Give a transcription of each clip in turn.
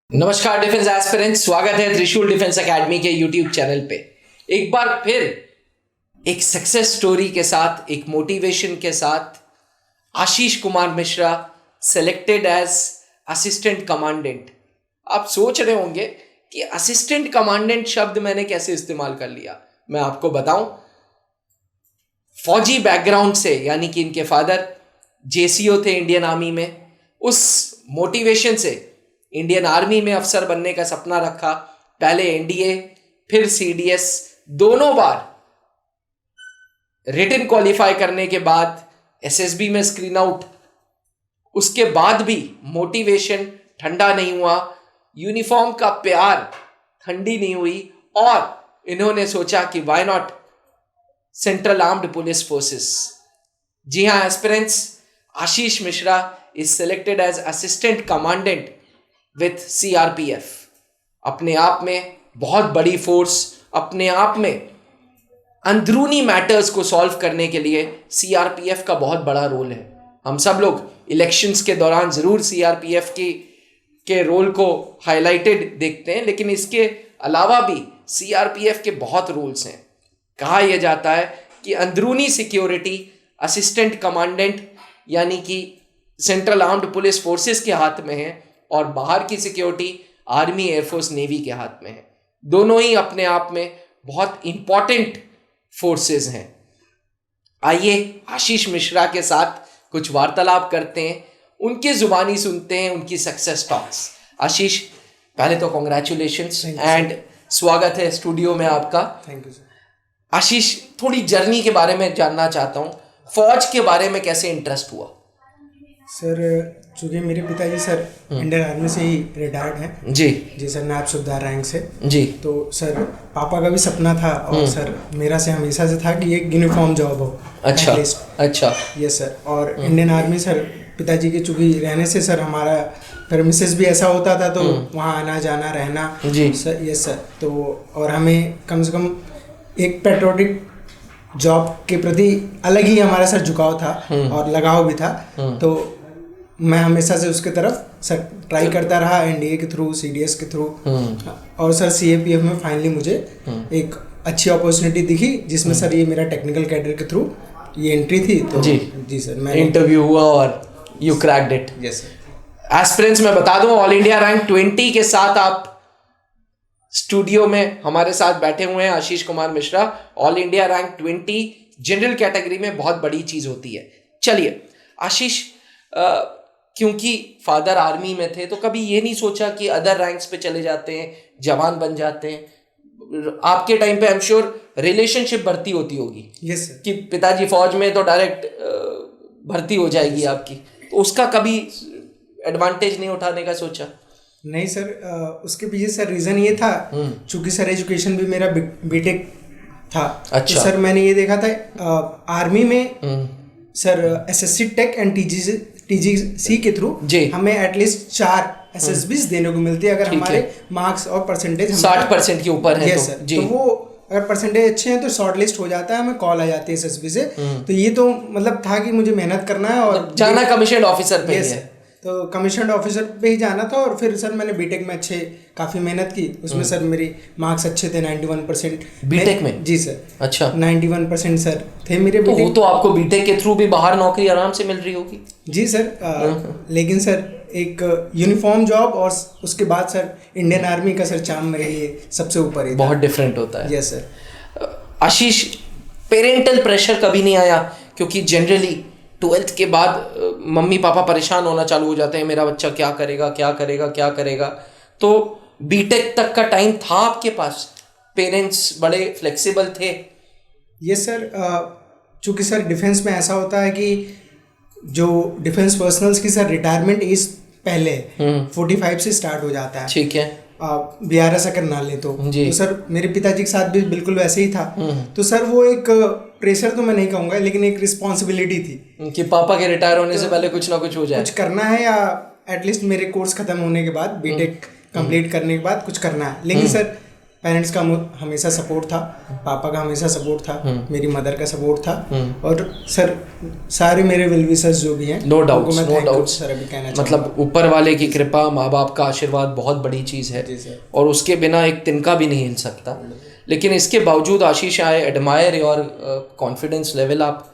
नमस्कार defence aspirants, स्वागत है त्रिशूल डिफेंस एकेडमी के यूट्यूब चैनल पे। एक बार फिर एक सक्सेस स्टोरी के साथ, एक मोटिवेशन के साथ Ashish Kumar Mishra selected as assistant commandant. आप सोच रहे होंगे कि असिस्टेंट कमांडेंट शब्द मैंने कैसे इस्तेमाल कर लिया। मैं आपको बताऊं, फौजी बैकग्राउंड से, यानी कि इनके फादर जेसीओ थे इंडियन आर्मी में, उस मोटिवेशन से इंडियन आर्मी में अफसर बनने का सपना रखा। पहले एनडीए फिर सीडीएस, दोनों बार रिटन क्वालिफाई करने के बाद एसएसबी में स्क्रीन आउट। उसके बाद भी मोटिवेशन ठंडा नहीं हुआ, यूनिफॉर्म का प्यार ठंडी नहीं हुई और इन्होंने सोचा कि why not central armed police forces. जी हाँ aspirants, Ashish Mishra is selected as assistant commandant with CRPF. अपने आप में बहुत बड़ी फोर्स, अपने आप में अंदरूनी मैटर्स को सॉल्व करने के लिए सीआरपीएफ का बहुत बड़ा रोल है। हम सब लोग इलेक्शंस के दौरान जरूर सीआरपीएफ के रोल को हाईलाइटेड देखते हैं, लेकिन इसके अलावा भी सीआरपीएफ के बहुत रोल्स हैं। कहा यह जाता है कि अंदरूनी सिक्योरिटी असिस्टेंट कमांडेंट यानी कि सेंट्रल आर्म्ड पुलिस फोर्सेस के हाथ में है और बाहर की सिक्योरिटी आर्मी, एयरफोर्स, नेवी के हाथ में है। दोनों ही अपने आप में बहुत इंपॉर्टेंट फोर्सेस हैं। आइए आशीष मिश्रा के साथ कुछ वार्तालाप करते हैं, उनकी जुबानी सुनते हैं उनकी सक्सेस टॉक्स। आशीष, पहले तो कॉन्ग्रेचुलेशंस एंड स्वागत है स्टूडियो में आपका। Thank you sir. आशीष, थोड़ी जर्नी के बारे में जानना चाहता हूँ। फौज के बारे में कैसे इंटरेस्ट हुआ? सर, चूँकि मेरे पिताजी सर इंडियन आर्मी से ही रिटायर्ड हैं। जी सर, नायब सूबेदार रैंक से। जी तो सर, पापा का भी सपना था और सर मेरा से हमेशा से था कि एक यूनिफॉर्म जॉब हो। अच्छा अच्छा। Yes sir. और इंडियन आर्मी सर पिताजी के चूँकि रहने से सर हमारा फिर मिसेस भी ऐसा होता था तो वहाँ आना जाना रहना। जी सर। Yes sir. तो और हमें कम से कम एक पेट्रोटिक जॉब के प्रति अलग ही हमारा सर झुकाव था और लगाव भी था। तो मैं हमेशा से उसके तरफ सर ट्राई करता रहा, एनडीए के थ्रू, सीडीएस के थ्रू। और सर सीएपीएफ में फाइनली मुझे एक अच्छी अपॉर्चुनिटी दिखी जिसमें सर ये मेरा टेक्निकल कैडर के थ्रू ये एंट्री थी। तो जी सर, मैं इंटरव्यू हुआ और you cracked it. Yes sir. Aspirants मैं बता दूं, ऑल इंडिया रैंक 20 के साथ आप स्टूडियो में हमारे साथ बैठे हुए हैं। Ashish Kumar Mishra, all India rank 20 general category में बहुत बड़ी चीज होती है। चलिए आशीष, क्योंकि फादर आर्मी में थे तो कभी ये नहीं सोचा कि अदर रैंक्स पे चले जाते हैं, जवान बन जाते हैं? आपके टाइम पे आई एम श्योर रिलेशनशिप भर्ती होती होगी। Yes sir. कि पिताजी फौज में तो डायरेक्ट भर्ती हो जाएगी आपकी, तो उसका कभी एडवांटेज नहीं उठाने का सोचा? नहीं सर, उसके पीछे सर रीज़न ये था, चूँकि सर एजुकेशन भी मेरा बीटेक था। अच्छा। तो सर मैंने ये देखा था आर्मी में sir SSC tech and TGC के थ्रू हमें एटलीस्ट 4 एसएसबीज देने को मिलती है अगर हमारे मार्क्स और परसेंटेज 60% के ऊपर है। Yes sir. तो वो अगर परसेंटेज अच्छे हैं तो शॉर्ट लिस्ट हो जाता है, हमें कॉल आ जाती है एसएसबी से। तो ये तो मतलब था कि मुझे मेहनत करना है और जाना कमीशन ऑफिसर पे है। तो कमीशन ऑफिसर पे ही जाना था। और फिर सर मैंने बीटेक में काफ़ी मेहनत की, उसमें सर मेरी मार्क्स अच्छे थे, 91%। बीटेक में? जी सर। अच्छा, 91% सर थे मेरे। तो वो तो आपको बीटेक के थ्रू भी बाहर नौकरी आराम से मिल रही होगी। जी सर। लेकिन सर एक यूनिफॉर्म जॉब और उसके बाद सर इंडियन आर्मी का सर चार्म मेरे लिए सबसे ऊपर ही बहुत डिफरेंट होता है। Yes sir. Ashish, parental pressure कभी नहीं आया? क्योंकि जनरली 12th के बाद मम्मी पापा परेशान होना चालू हो जाते हैं, मेरा बच्चा क्या करेगा क्या करेगा क्या करेगा। तो बीटेक तक का टाइम था आपके पास? पेरेंट्स बड़े फ्लेक्सिबल थे? Yes sir. चूँकि सर डिफेंस में ऐसा होता है कि जो डिफेंस पर्सनल्स की सर रिटायरमेंट एज पहले 45 से स्टार्ट हो जाता है। ठीक है। बीआरएस अगर ना ले तो सर मेरे पिताजी के साथ भी बिल्कुल वैसे ही था। तो सर वो एक प्रेशर तो मैं नहीं कहूँगा, लेकिन एक रिस्पॉन्सिबिलिटी थी कि पापा के रिटायर होने से पहले कुछ ना कुछ हो जाए, कुछ करना है, या एटलीस्ट मेरे कोर्स खत्म होने के बाद, बीटेक कंप्लीट करने के बाद कुछ करना है। लेकिन सर पेरेंट्स का हमेशा सपोर्ट था, पापा का हमेशा सपोर्ट था, मेरी मदर का सपोर्ट था, और सर सारे मेरे वेल विशर्स जो भी हैं, no doubts, no doubts sir अभी कहना मतलब ऊपर वाले की कृपा, माँ बाप का आशीर्वाद बहुत बड़ी चीज़ है, और उसके बिना एक तिनका भी नहीं हिल सकता। लेकिन इसके बावजूद Ashish, I admire your confidence level. आप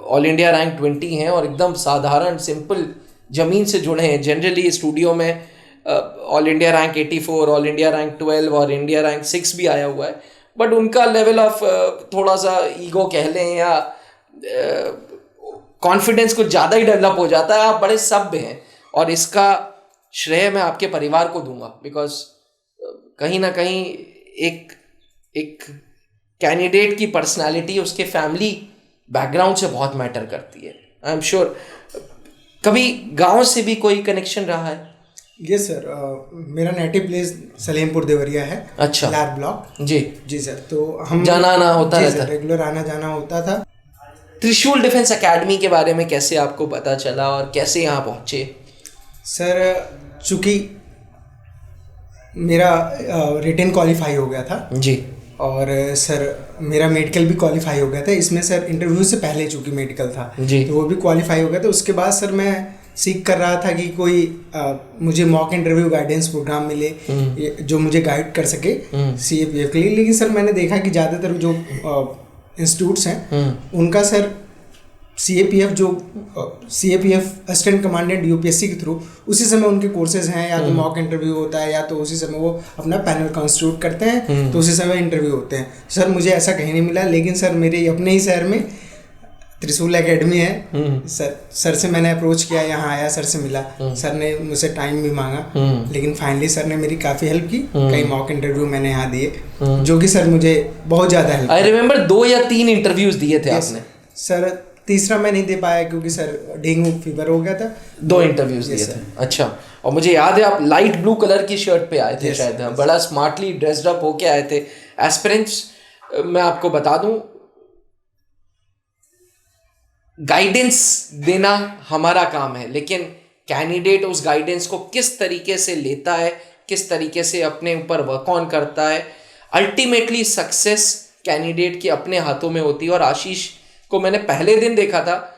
ऑल इंडिया रैंक 20 हैं और एकदम साधारण सिंपल ज़मीन से जुड़े हैं। जनरली स्टूडियो में all India rank 84, all India rank 12 और इंडिया रैंक 6 भी आया हुआ है, बट उनका लेवल ऑफ थोड़ा सा ईगो कह लें या कॉन्फिडेंस कुछ ज़्यादा ही डेवलप हो जाता है। आप बड़े सभ्य हैं, और इसका श्रेय मैं आपके परिवार को दूंगा, बिकॉज कहीं ना कहीं एक कैंडिडेट की पर्सनालिटी उसके फैमिली बैकग्राउंड से बहुत मैटर करती है। आई एम श्योर कभी गांव से भी कोई कनेक्शन रहा है? यस सर, मेरा नेटिव प्लेस सलेमपुर देवरिया है। अच्छा, लार ब्लॉक। जी सर, तो हम जाना आना होता रहता, रेगुलर आना जाना होता था। त्रिशूल डिफेंस एकेडमी के बारे में कैसे आपको पता चला और कैसे यहाँ पहुँचे? सर चूँकि मेरा रिटन क्वालिफाई हो गया था जी, और सर मेरा मेडिकल भी क्वालिफाई हो गया था। इसमें सर इंटरव्यू से पहले चूँकि मेडिकल था जी, तो वो भी क्वालिफाई हो गया था। उसके बाद सर मैं सीख कर रहा था कि कोई मुझे मॉक इंटरव्यू गाइडेंस प्रोग्राम मिले जो मुझे गाइड कर सके CAPF के लिए। लेकिन सर मैंने देखा कि ज़्यादातर जो इंस्टीट्यूट्स हैं उनका sir CAPF assistant commandant UPSC के थ्रू उसी समय उनके कोर्सेज हैं, या तो मॉक इंटरव्यू होता है या तो उसी समय वो अपना पैनल कॉन्स्टिट्यूट करते हैं तो उसी समय इंटरव्यू होते हैं। सर मुझे ऐसा कहीं नहीं मिला, लेकिन सर मेरे अपने ही शहर में त्रिशूल एकेडमी है। सर से मैंने अप्रोच किया, यहाँ आया, सर से मिला, सर ने मुझसे टाइम भी मांगा, लेकिन फाइनली सर ने मेरी काफ़ी हेल्प की। कई मॉक इंटरव्यू मैंने यहाँ दिए जो कि सर मुझे बहुत ज़्यादा हेल्प। आई रिमेम्बर 2 या 3 इंटरव्यूज दिए थे आपने। सर तीसरा मैं नहीं दे पाया क्योंकि सर डेंगू फीवर हो गया था। 2 इंटरव्यूज दिए थे। अच्छा, और मुझे याद है आप लाइट ब्लू कलर की शर्ट पे आए थे शायद, बड़ा स्मार्टली ड्रेस्ड अप होके आए थे। एस्पिरेंट्स, मैं आपको बता दूं, गाइडेंस देना हमारा काम है, लेकिन कैंडिडेट उस गाइडेंस को किस तरीके से लेता है, किस तरीके से अपने ऊपर वर्क ऑन करता है, अल्टीमेटली सक्सेस कैंडिडेट के अपने हाथों में होती है। और आशीष को मैंने पहले दिन देखा था,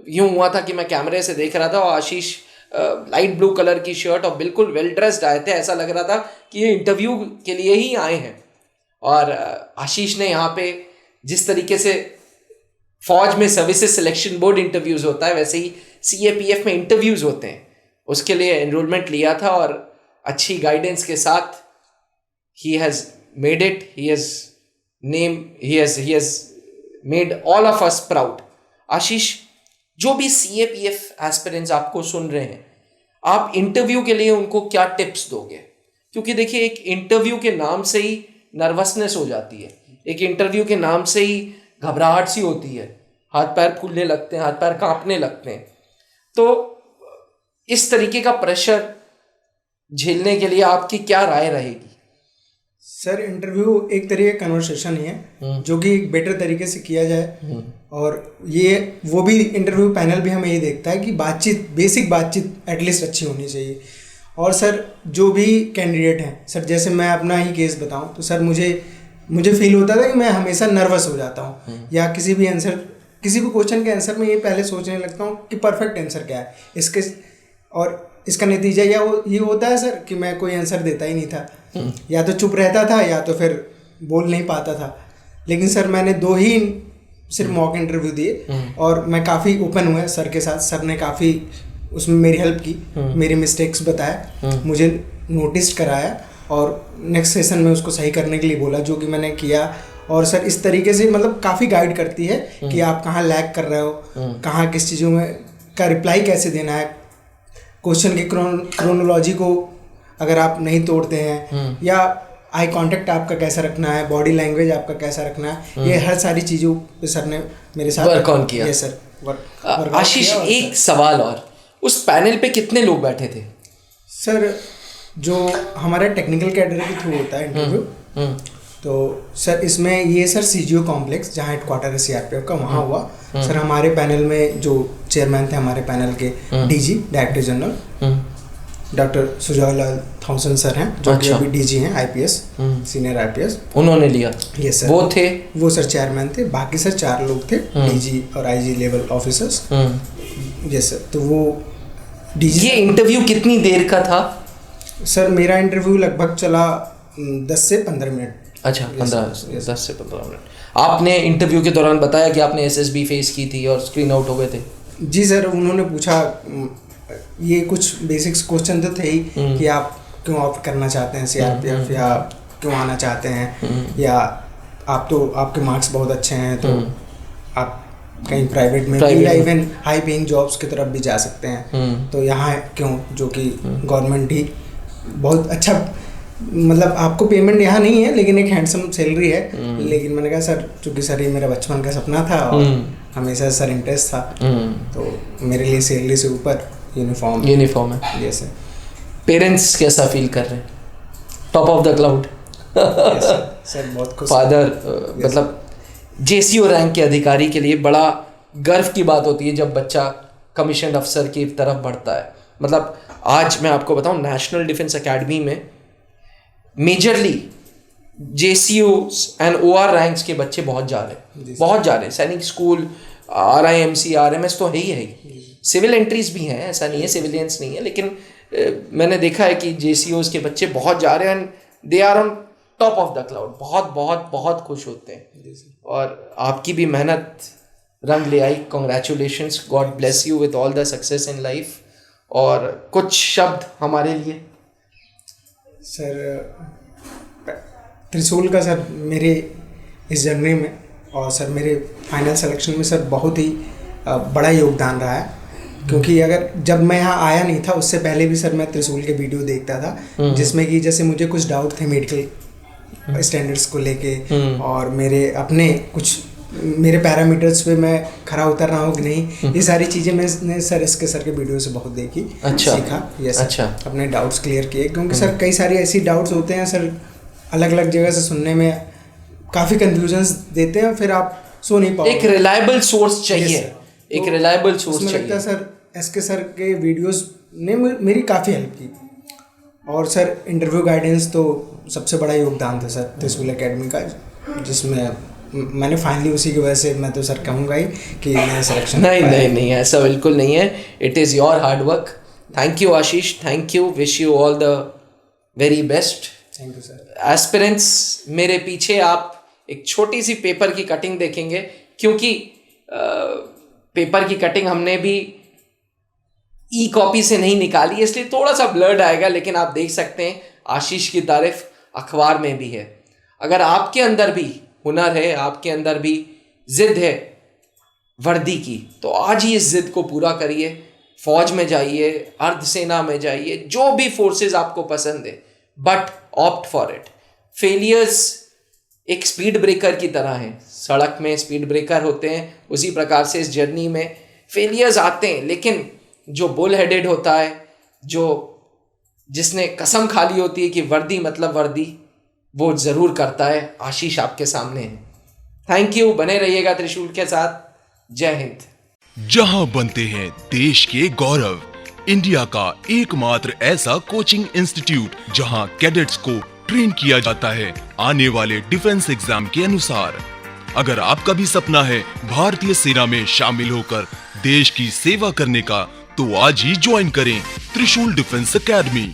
यूं हुआ था कि मैं कैमरे से देख रहा था और आशीष लाइट ब्लू कलर की शर्ट और बिल्कुल वेल ड्रेस्ड आए थे। ऐसा लग रहा था कि ये इंटरव्यू के लिए ही आए हैं। और आशीष ने यहाँ पे जिस तरीके से फौज में सर्विसेज सिलेक्शन बोर्ड इंटरव्यूज होता है, वैसे ही CAPF में इंटरव्यूज होते हैं, उसके लिए एनरोलमेंट लिया था और अच्छी गाइडेंस के साथ he has made it, he has made all of us proud. आशीष, जो भी CAPF एस्पिरेंट्स आपको सुन रहे हैं, आप इंटरव्यू के लिए उनको क्या टिप्स दोगे? क्योंकि देखिए, एक इंटरव्यू के नाम से ही नर्वसनेस हो जाती है, एक इंटरव्यू के नाम से ही घबराहट सी होती है, हाथ पैर फूलने लगते हैं, हाथ पैर कांपने लगते हैं। तो इस तरीके का प्रेशर झेलने के लिए आपकी क्या राय रहेगी? सर इंटरव्यू एक तरीके का कन्वर्सेशन ही है जो कि एक बेटर तरीके से किया जाए, और वो भी इंटरव्यू पैनल भी हमें ये देखता है कि बातचीत, बेसिक बातचीत एटलीस्ट अच्छी होनी चाहिए। और सर जो भी कैंडिडेट हैं, सर जैसे मैं अपना ही केस बताऊं तो सर मुझे फील होता था कि मैं हमेशा नर्वस हो जाता हूं, या किसी भी क्वेश्चन के आंसर में ये पहले सोचने लगता हूं कि परफेक्ट आंसर क्या है इसके, और इसका नतीजा ये होता है सर कि मैं कोई आंसर देता ही नहीं था, या तो चुप रहता था या तो फिर बोल नहीं पाता था। लेकिन सर मैंने 2 ही सिर्फ मॉक इंटरव्यू दिए और मैं काफ़ी ओपन हुआ सर के साथ। सर ने काफ़ी उसमें मेरी हेल्प की, मेरे मिस्टेक्स बताए, मुझे नोटिस कराया और नेक्स्ट सेशन में उसको सही करने के लिए बोला, जो कि मैंने किया। और सर इस तरीके से मतलब काफ़ी गाइड करती है कि आप कहाँ लैग कर रहे हो, कहाँ किस चीज़ों में का रिप्लाई कैसे देना है, क्वेश्चन के क्रोनोलॉजी को अगर आप नहीं तोड़ते हैं, या आई कांटेक्ट आपका कैसा रखना है, बॉडी लैंग्वेज आपका कैसा रखना है, ये हर सारी चीज़ों पे सर ने मेरे साथ वर्क ऑन किया। Yes sir. आशीष, एक सवाल और, उस पैनल पे कितने लोग बैठे थे? सर जो हमारा टेक्निकल कैडर के थ्रू होता है इंटरव्यू, तो सर इसमें ये सर CGO कॉम्प्लेक्स जहाँ हेडक्वार्टर है CRPF का, वहाँ हुआ। सर हमारे पैनल में जो चेयरमैन थे हमारे पैनल के, DG director general, doctor Sujavlal Thomson sir हैं, जो कि अच्छा। अभी डीजी हैं, आईपीएस, सीनियर आईपीएस। उन्होंने लिया? Yes sir. वो सर चेयरमैन थे, बाकी सर 4 लोग थे, डीजी और IG level officers. Yes sir. तो वो डीजी। ये इंटरव्यू कितनी देर का था? सर मेरा इंटरव्यू लगभग चला 10 से 15 मिनट। अच्छा, 10 से 15 मिनट। आपने इंटरव्यू के दौरान बताया कि आपने एसएसबी फेस की थी और स्क्रीन आउट हो गए थे? जी सर, उन्होंने पूछा, ये कुछ बेसिक्स क्वेश्चन तो थे ही कि आप क्यों ऑप्ट करना चाहते हैं सीआरपीएफ, या क्यों आना चाहते हैं, या आप तो आपके मार्क्स बहुत अच्छे हैं तो आप कहीं प्राइवेट में या इवन हाई पेइंग जॉब्स की तरफ भी जा सकते हैं, तो यहाँ क्यों, जो कि गवर्नमेंट ही बहुत अच्छा, मतलब आपको पेमेंट यहाँ नहीं है लेकिन एक हैंडसम सैलरी है। लेकिन मैंने कहा सर, चूँकि सर ये मेरा बचपन का सपना था और हमेशा सर इंटरेस्ट था, तो मेरे लिए सैलरी से ऊपर यूनिफॉर्म है। ये सर। पेरेंट्स कैसा फील कर रहे हैं? Top of the cloud? Sir बहुत खुश। फादर, मतलब जेसीओ रैंक के अधिकारी के लिए बड़ा गर्व की बात होती है जब बच्चा कमीशन अफसर की तरफ बढ़ता है। मतलब आज मैं आपको बताऊं, नेशनल डिफेंस एकेडमी में मेजरली जेसीओस एंड ओआर रैंक्स के बच्चे बहुत जा रहे हैं। सैनिक स्कूल, आरआईएमसी, आरएमएस तो है ही। सिविल एंट्रीज भी हैं, ऐसा नहीं है सिविलियंस नहीं है, लेकिन मैंने देखा है कि जेसीओस के बच्चे बहुत जा रहे हैं and they are on top of the cloud. बहुत बहुत बहुत खुश होते हैं और आपकी भी मेहनत रंग ले आई। Congratulations, God bless you with all the success in life. और कुछ शब्द हमारे लिए? सर त्रिशूल का सर मेरे इस जर्नी में और सर मेरे फाइनल सिलेक्शन में सर बहुत ही बड़ा योगदान रहा है, क्योंकि अगर जब मैं यहाँ आया नहीं था उससे पहले भी सर मैं त्रिशूल के वीडियो देखता था, जिसमें कि जैसे मुझे कुछ डाउट थे मेडिकल स्टैंडर्ड्स को लेके और मेरे अपने कुछ मेरे पैरामीटर्स पे मैं खरा उतर रहा हूँ कि नहीं, ये सारी चीज़ें मैंने सर सर के वीडियो से बहुत देखी। अच्छा। सीखा। यस। अच्छा। अपने डाउट्स क्लियर किए, क्योंकि सर कई सारी ऐसी डाउट्स होते हैं सर, अलग अलग जगह से सुनने में काफ़ी कंफ्यूजन्स देते हैं, फिर आप सो नहीं पाओगे। एक रिलायबल सोर्स चाहिए। एक रिलायबल सोर्स चाहिए। लगता है सर एसके सर के वीडियोस ने मेरी काफ़ी हेल्प की, और सर इंटरव्यू गाइडेंस तो सबसे बड़ा योगदान था सर त्रिशूल एकेडमी का, जिसमें मैंने फाइनली उसी की वजह से मैं तो सर कहूँगा ही कि मैंने सिलेक्शन। नहीं, ऐसा बिल्कुल नहीं है। It is your hard work. Thank you Ashish, thank you, wish you all the very best. Thank you sir. Aspirants, मेरे पीछे आप एक छोटी सी पेपर की कटिंग देखेंगे, क्योंकि पेपर की कटिंग हमने भी ई कॉपी से नहीं निकाली, इसलिए थोड़ा सा ब्लर्ड आएगा, लेकिन आप देख सकते हैं आशीष की तारीफ अखबार में भी है। अगर आपके अंदर भी हुनर है, आपके अंदर भी जिद है वर्दी की, तो आज ही इस जिद को पूरा करिए। फौज में जाइए, अर्धसेना में जाइए, जो भी फोर्सेस आपको पसंद है, but opt for it. Failures एक स्पीड ब्रेकर की तरह हैं। सड़क में स्पीड ब्रेकर होते हैं, उसी प्रकार से इस जर्नी में फेलियर्स आते हैं, लेकिन जो बुल हेडेड होता है, जिसने कसम खा ली होती है कि वर्दी मतलब वर्दी, वो जरूर करता है। आशीष आपके सामने है। थैंक यू, बने रहिएगा त्रिशूल के साथ। जय हिंद। जहां बनते हैं देश के गौरव, इंडिया का एकमात्र ऐसा कोचिंग इंस्टीट्यूट जहां कैडेट्स को ट्रेन किया जाता है आने वाले डिफेंस एग्जाम के अनुसार। अगर आपका भी सपना है भारतीय सेना में शामिल होकर देश की सेवा करने का, तो आज ही ज्वाइन करें त्रिशूल डिफेंस एकेडमी।